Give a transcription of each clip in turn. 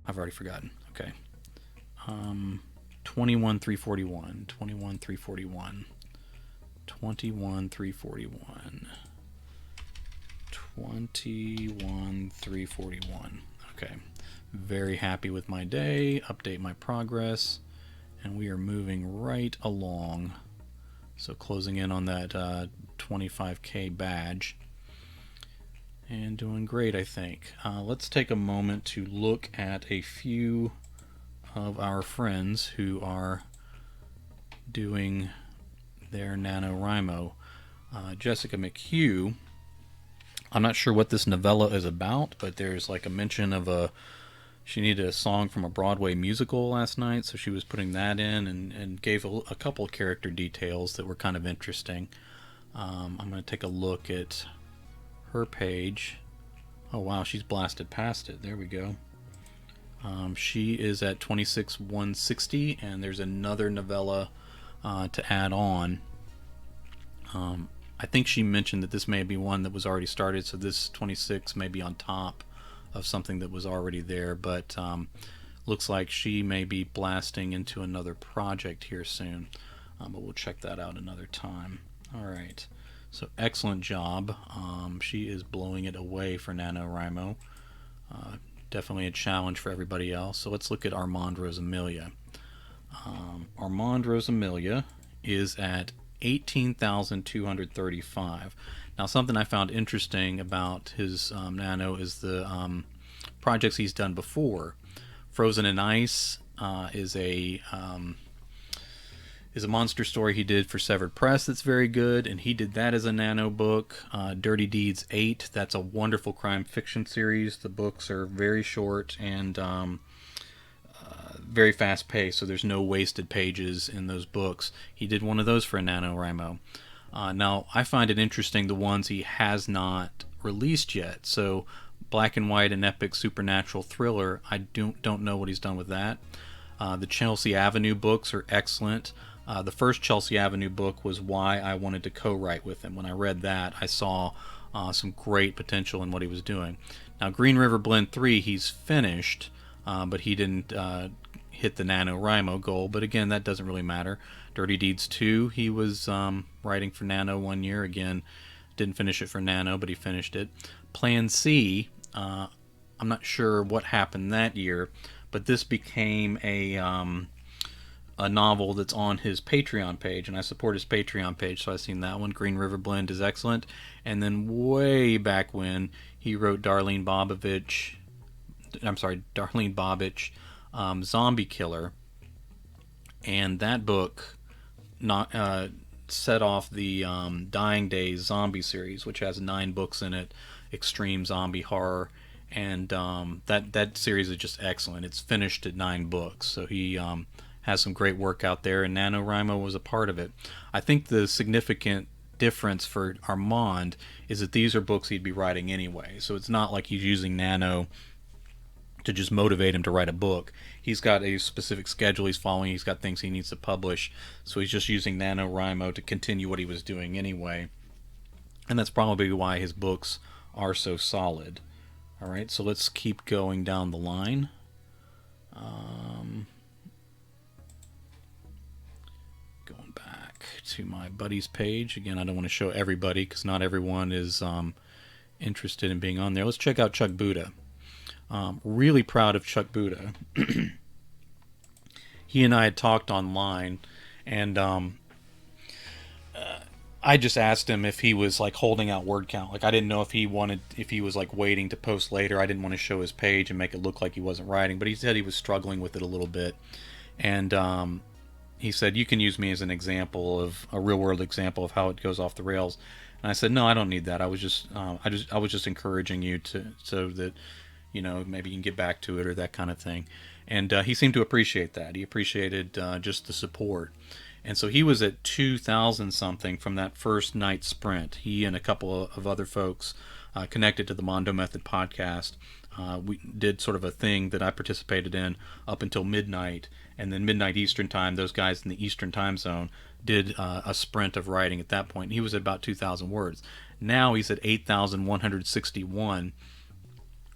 I've already forgotten. Okay. 21,341. 21,341. 21,341. 21,341. Okay. Very happy with my day. Update my progress. And we are moving right along. So closing in on that 25K badge. And doing great, I think. Let's take a moment to look at a few of our friends who are doing their NaNoWriMo. Jessica McHugh, I'm not sure what this novella is about, but there's like a mention of she needed a song from a Broadway musical last night, so she was putting that in and gave a couple of character details that were kind of interesting. I'm going to take a look at her page. Oh wow, she's blasted past it. There we go. She is at 26,160, and there's another novella to add on. I think she mentioned that this may be one that was already started, so this 26 may be on top of something that was already there, but looks like she may be blasting into another project here soon, but we'll check that out another time. All right, so excellent job. She is blowing it away for NaNoWriMo. Definitely a challenge for everybody else. So let's look at Armand Rosamilia. Armand Rosamilia is at 18,235. Now, something I found interesting about his Nano is the projects he's done before. Frozen in Ice is a monster story he did for Severed Press that's very good, and he did that as a Nano book. Dirty Deeds 8, that's a wonderful crime fiction series. The books are very short and very fast paced, so there's no wasted pages in those books. He did one of those for a NaNoWriMo. Now, I find it interesting the ones he has not released yet. So, Black and White and Epic Supernatural Thriller, I don't know what he's done with that. The Chelsea Avenue books are excellent. The first Chelsea Avenue book was why I wanted to co-write with him. When I read that, I saw some great potential in what he was doing. Now, Green River Blend 3, he's finished, but he didn't hit the NaNoWriMo goal. But again, that doesn't really matter. Dirty Deeds 2, he was writing for Nano 1 year. Again, didn't finish it for Nano, but he finished it. Plan C, I'm not sure what happened that year, but this became a novel that's on his Patreon page, and I support his Patreon page, so I've seen that one. Green River Blend is excellent. And then way back when, he wrote Darlene Bobich, Zombie Killer, and that book set off the Dying Days zombie series, which has 9 books in it, extreme zombie horror, and that series is just excellent. It's finished at 9 books, so he has some great work out there, and NaNoWriMo was a part of it. I think the significant difference for Armand is that these are books he'd be writing anyway, so it's not like he's using Nano to just motivate him to write a book. He's got a specific schedule he's following, he's got things he needs to publish, so he's just using NaNoWriMo to continue what he was doing anyway. And that's probably why his books are so solid. Alright, so let's keep going down the line. Going back to my buddy's page. Again, I don't want to show everybody because not everyone is interested in being on there. Let's check out Chuck Buda. Really proud of Chuck Buda. He and I had talked online, and I just asked him if he was like holding out word count. Like, I didn't know if he was like waiting to post later. I didn't want to show his page and make it look like he wasn't writing, but he said he was struggling with it a little bit, and he said, you can use me as an example of a real world example of how it goes off the rails. And I said, no, I don't need that. I was just encouraging you so that, you know, maybe you can get back to it or that kind of thing. And he seemed to appreciate that. He appreciated just the support. And so he was at 2,000 something from that first night sprint. He and a couple of other folks connected to the Mondo Method podcast. We did sort of a thing that I participated in up until midnight, and then midnight Eastern time, those guys in the Eastern time zone did a sprint of writing at that point. He was at about 2,000 words. Now he's at 8,161,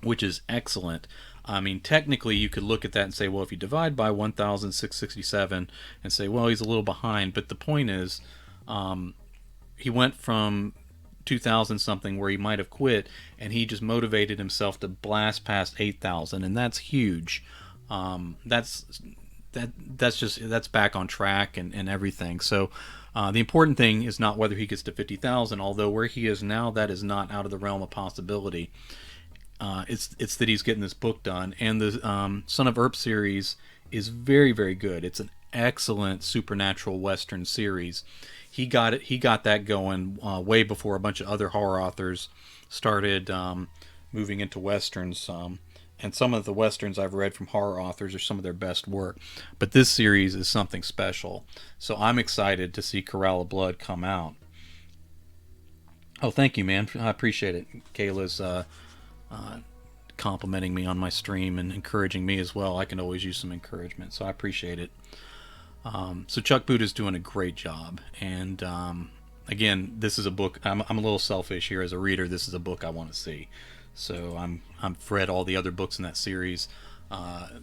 which is excellent. I mean, technically, you could look at that and say, well, if you divide by 1,667 and say, well, he's a little behind. But the point is, he went from 2,000 something where he might have quit, and he just motivated himself to blast past 8,000, and that's huge. That's back on track and everything. So the important thing is not whether he gets to 50,000, although where he is now, that is not out of the realm of possibility. It's that he's getting this book done, and the Son of Earp series is very, very good. It's an excellent supernatural Western series. He got that going way before a bunch of other horror authors started moving into Westerns. And some of the Westerns I've read from horror authors are some of their best work. But this series is something special. So I'm excited to see Corral of Blood come out. Oh, thank you, man. I appreciate it. Kayla's complimenting me on my stream and encouraging me as well. I can always use some encouragement, so I appreciate it. So Chuck Buda's doing a great job. And again, this is a book. I'm a little selfish here as a reader. This is a book I want to see. So I've read all the other books in that series. I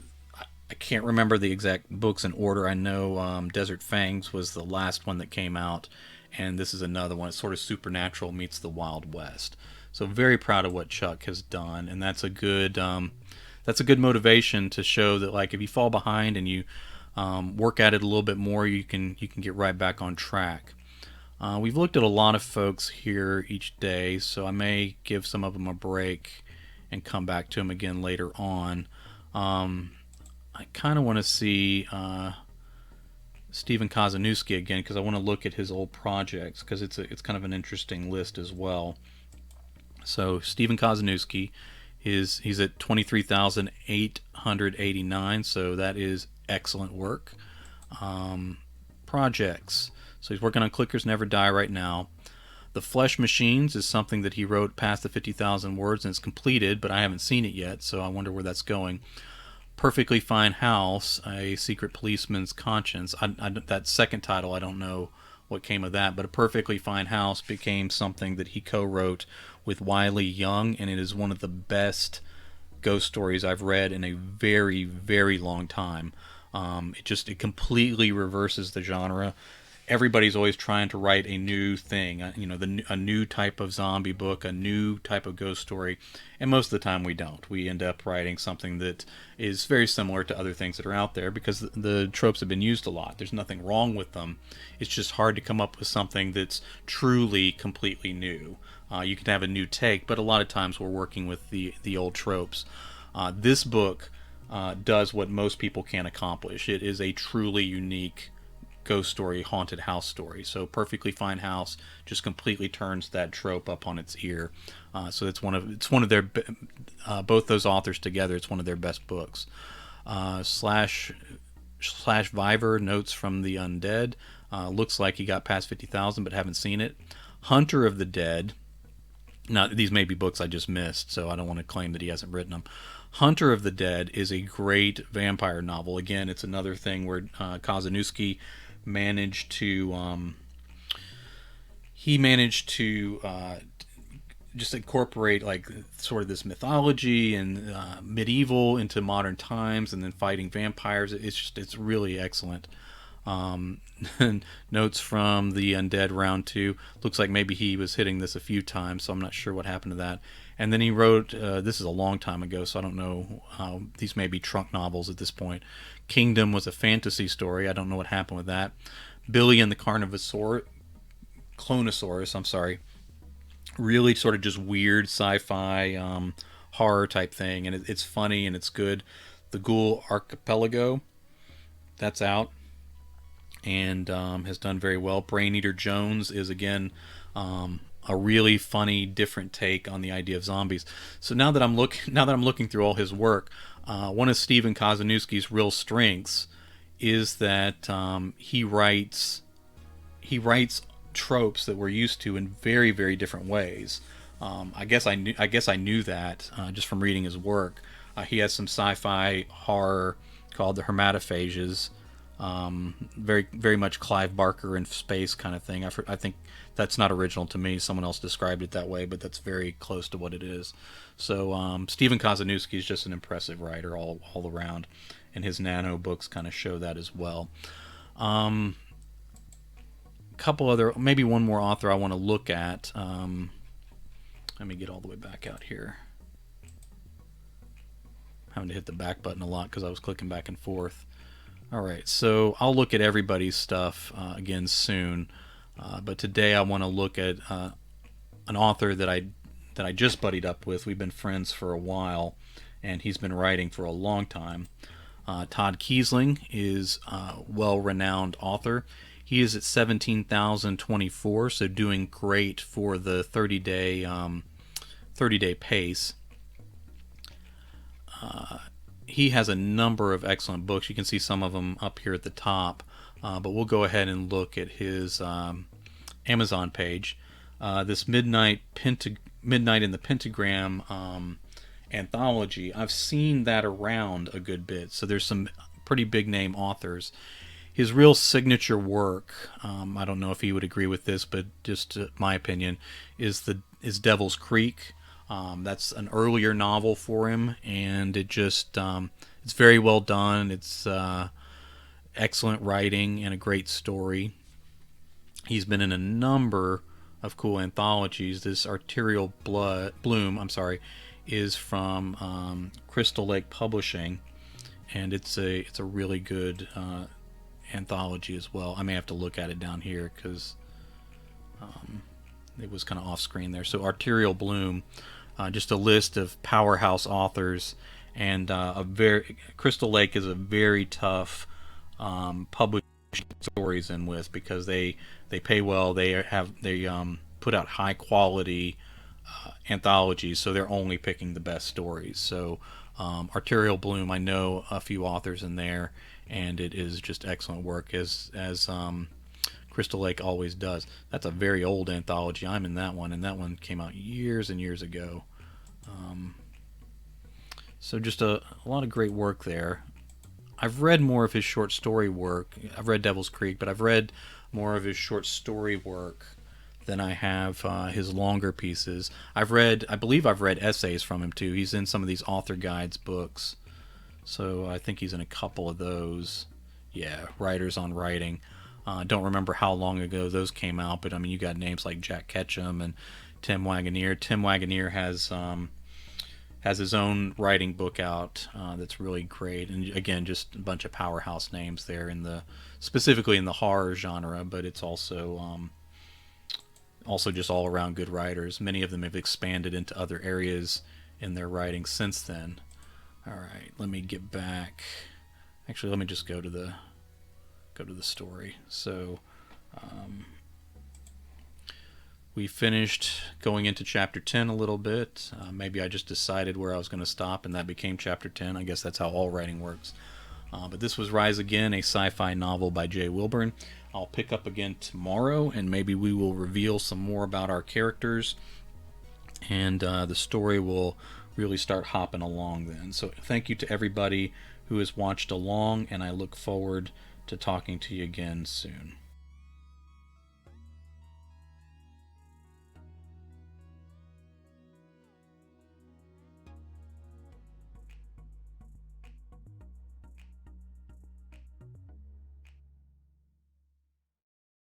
can't remember the exact books in order. I know Desert Fangs was the last one that came out, and this is another one. It's sort of supernatural meets the Wild West. So very proud of what Chuck has done, and that's a good motivation to show that, like, if you fall behind and you work at it a little bit more, you can get right back on track. We've looked at a lot of folks here each day, so I may give some of them a break and come back to them again later on. I kind of want to see Stephen Kazanowski again, because I want to look at his old projects, because it's kind of an interesting list as well. So Stephen Kazanowski, he's at 23,889, so that is excellent work. Projects. So he's working on Clickers Never Die right now. The Flesh Machines is something that he wrote past the 50,000 words, and it's completed, but I haven't seen it yet, so I wonder where that's going. Perfectly Fine House, A Secret Policeman's Conscience. That second title, I don't know what came of that, but A Perfectly Fine House became something that he co-wrote with Wiley Young, and it is one of the best ghost stories I've read in a very, very long time. It completely reverses the genre. Everybody's always trying to write a new thing, a new type of zombie book, a new type of ghost story, and most of the time we don't. We end up writing something that is very similar to other things that are out there, because the tropes have been used a lot. There's nothing wrong with them. It's just hard to come up with something that's truly completely new. You can have a new take, but a lot of times we're working with the old tropes. This book does what most people can't accomplish. It is a truly unique ghost story, haunted house story. So Perfectly Fine House just completely turns that trope up on its ear. So it's one of their both those authors together. It's one of their best books. Slash Viver, Notes from the Undead. Looks like he got past 50,000, but haven't seen it. Hunter of the Dead. Now, these may be books I just missed, so I don't want to claim that he hasn't written them. Hunter of the Dead is a great vampire novel. Again, it's another thing where Kazanowski managed to just incorporate, like, sort of this mythology and medieval into modern times, and then fighting vampires. It's really excellent. Notes from the Undead Round 2. Looks like maybe he was hitting this a few times, so I'm not sure what happened to that. And then he wrote, this is a long time ago, so I don't know, these may be trunk novels at this point. Kingdom was a fantasy story. I don't know what happened with that. Billy and the Clonosaurus, I'm sorry. Really sort of just weird sci-fi horror type thing, and it's funny and it's good. The Ghoul Archipelago, that's out, and has done very well. Brain Eater Jones is, again, a really funny, different take on the idea of zombies. So now that I'm looking through all his work, one of Stephen Kazanowski's real strengths is that he writes tropes that we're used to in very, very different ways. I guess I knew that just from reading his work. He has some sci-fi horror called The Hermatophages. Very much Clive Barker in space kind of thing. I think that's not original to me. Someone else described it that way, but that's very close to what it is. So Stephen Kazanowski is just an impressive writer all around, and his Nano books kind of show that as well. A couple other, maybe one more author I want to look at. Let me get all the way back out here. Having to hit the back button a lot because I was clicking back and forth. Alright, so I'll look at everybody's stuff again soon, but today I want to look at an author that I just buddied up with. We've been friends for a while, and he's been writing for a long time. Todd Keisling is a well-renowned author. He is at 17,024, so doing great for the 30-day pace. He has a number of excellent books. You can see some of them up here at the top, but we'll go ahead and look at his Amazon page. This Midnight in the Pentagram anthology, I've seen that around a good bit, so there's some pretty big name authors. His real signature work, I don't know if he would agree with this, but just my opinion, is Devil's Creek. That's an earlier novel for him, and it just it's very well done. It's excellent writing and a great story. He's been in a number of cool anthologies. This Arterial Bloom, is from Crystal Lake Publishing, and it's a really good anthology as well. I may have to look at it down here because it was kind of off screen there. So Arterial Bloom. Just a list of powerhouse authors, and Crystal Lake is a very tough publishing stories in with, because they pay well. They put out high quality anthologies, so they're only picking the best stories. So Arterial Bloom, I know a few authors in there, and it is just excellent work as Crystal Lake always does. That's a very old anthology. I'm in that one, and that one came out years and years ago. So just a lot of great work there. I've read more of his short story work. I've read Devil's Creek, but I've read more of his short story work than I have his longer pieces. I believe I've read essays from him too. He's in some of these author guides books, so I think he's in a couple of those. Yeah, Writers on Writing. Don't remember how long ago those came out, but I mean, you got names like Jack Ketchum and Tim Wagoneer. Tim Wagoneer has his own writing book out that's really great, and again, just a bunch of powerhouse names there specifically in the horror genre, but it's also just all around good writers. Many of them have expanded into other areas in their writing since then. All right, let me get back. Actually, let me just go to the story. So we finished going into chapter 10 a little bit. Maybe I just decided where I was going to stop, and that became chapter 10. I guess that's how all writing works. But this was Rise Again, a sci-fi novel by J. Wilburn. I'll pick up again tomorrow, and maybe we will reveal some more about our characters, and the story will really start hopping along then. So thank you to everybody who has watched along, and I look forward to talking to you again soon.